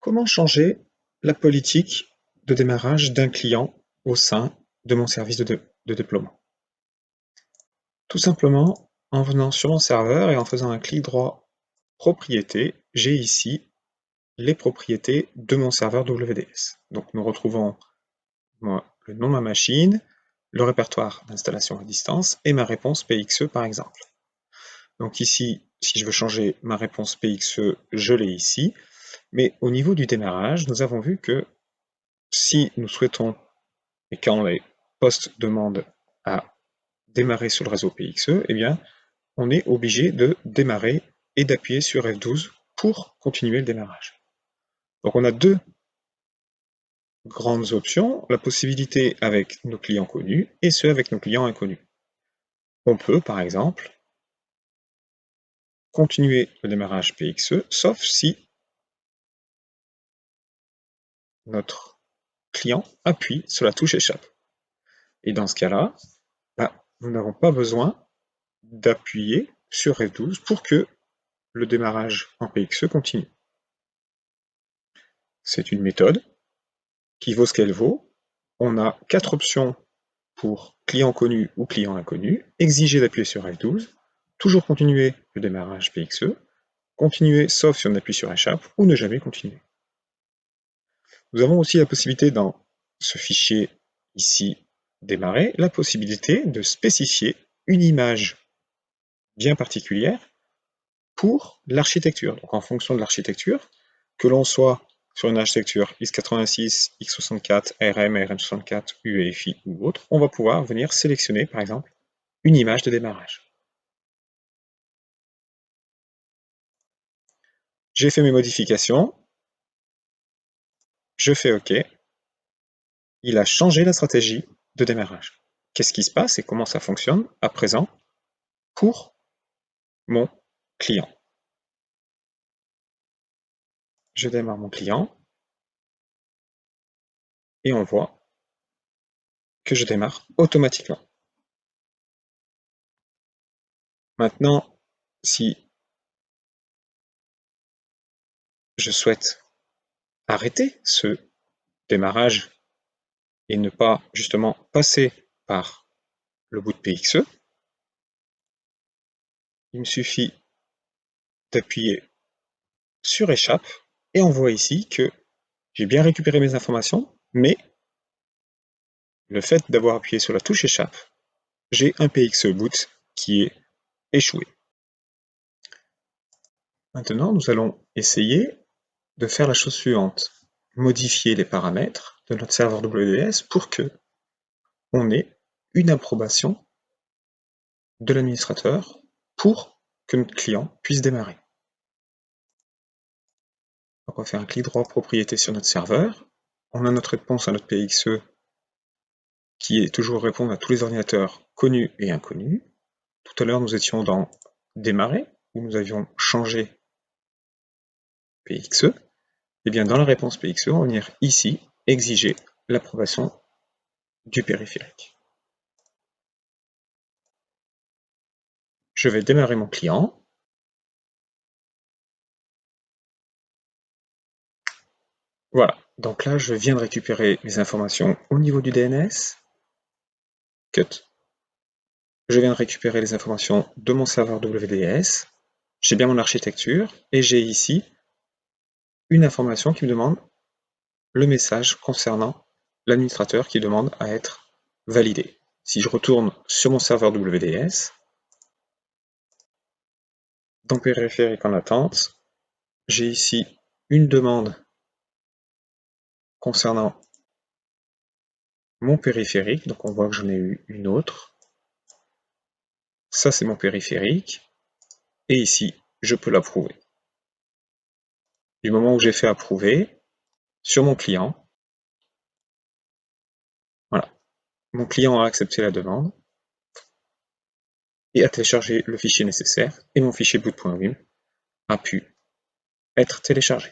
Comment changer la politique de démarrage d'un client au sein de mon service de déploiement? Tout simplement en venant sur mon serveur et en faisant un clic droit propriétés, j'ai ici les propriétés de mon serveur WDS. Donc nous retrouvons le nom de ma machine, le répertoire d'installation à distance et ma réponse PXE par exemple. Donc ici, si je veux changer ma réponse PXE, je l'ai ici. Mais au niveau du démarrage, nous avons vu que si nous souhaitons, et quand les postes demandent à démarrer sur le réseau PXE, eh bien, on est obligé de démarrer et d'appuyer sur F12 pour continuer le démarrage. Donc on a deux grandes options, la possibilité avec nos clients connus et ceux avec nos clients inconnus. On peut, par exemple, continuer le démarrage PXE, sauf si notre client appuie sur la touche échappe. Et dans ce cas-là, nous n'avons pas besoin d'appuyer sur F12 pour que le démarrage en PXE continue. C'est une méthode qui vaut ce qu'elle vaut. On a 4 options pour client connu ou client inconnu, exiger d'appuyer sur F12, toujours continuer le démarrage PXE, continuer sauf si on appuie sur échappe, ou ne jamais continuer. Nous avons aussi la possibilité dans ce fichier ici démarrer, la possibilité de spécifier une image bien particulière pour l'architecture. Donc en fonction de l'architecture, que l'on soit sur une architecture x86, x64, ARM, ARM64, UEFI ou autre, on va pouvoir venir sélectionner par exemple une image de démarrage. J'ai fait mes modifications, je fais OK, il a changé la stratégie de démarrage. Qu'est-ce qui se passe et comment ça fonctionne à présent pour mon client? Je démarre mon client et on voit que je démarre automatiquement. Maintenant, si je souhaite arrêter ce démarrage et ne pas justement passer par le bout de PXE, il me suffit d'appuyer sur échappe et on voit ici que j'ai bien récupéré mes informations, mais le fait d'avoir appuyé sur la touche échappe, j'ai un PXE boot qui est échoué. Maintenant, nous allons essayer de faire la chose suivante. Modifier les paramètres de notre serveur WS pour que on ait une approbation de l'administrateur pour que notre client puisse démarrer. Donc on va faire un clic droit propriété sur notre serveur. On a notre réponse à notre PXE qui est toujours répondre à tous les ordinateurs connus et inconnus. Tout à l'heure, nous étions dans démarrer, où nous avions changé PXE. Et bien dans la réponse PXE, on va venir ici exiger l'approbation du périphérique. Je vais démarrer mon client. Voilà, donc là je viens de récupérer mes informations au niveau du DNS. Cut. Je viens de récupérer les informations de mon serveur WDS. J'ai bien mon architecture et j'ai ici une information qui me demande le message concernant l'administrateur qui demande à être validé. Si je retourne sur mon serveur WDS, dans périphérique en attente, j'ai ici une demande concernant mon périphérique, donc on voit que j'en ai eu une autre. Ça c'est mon périphérique, et ici je peux l'approuver. Du moment où j'ai fait approuver, sur mon client, voilà, mon client a accepté la demande et a téléchargé le fichier nécessaire, et mon fichier boot.vim a pu être téléchargé.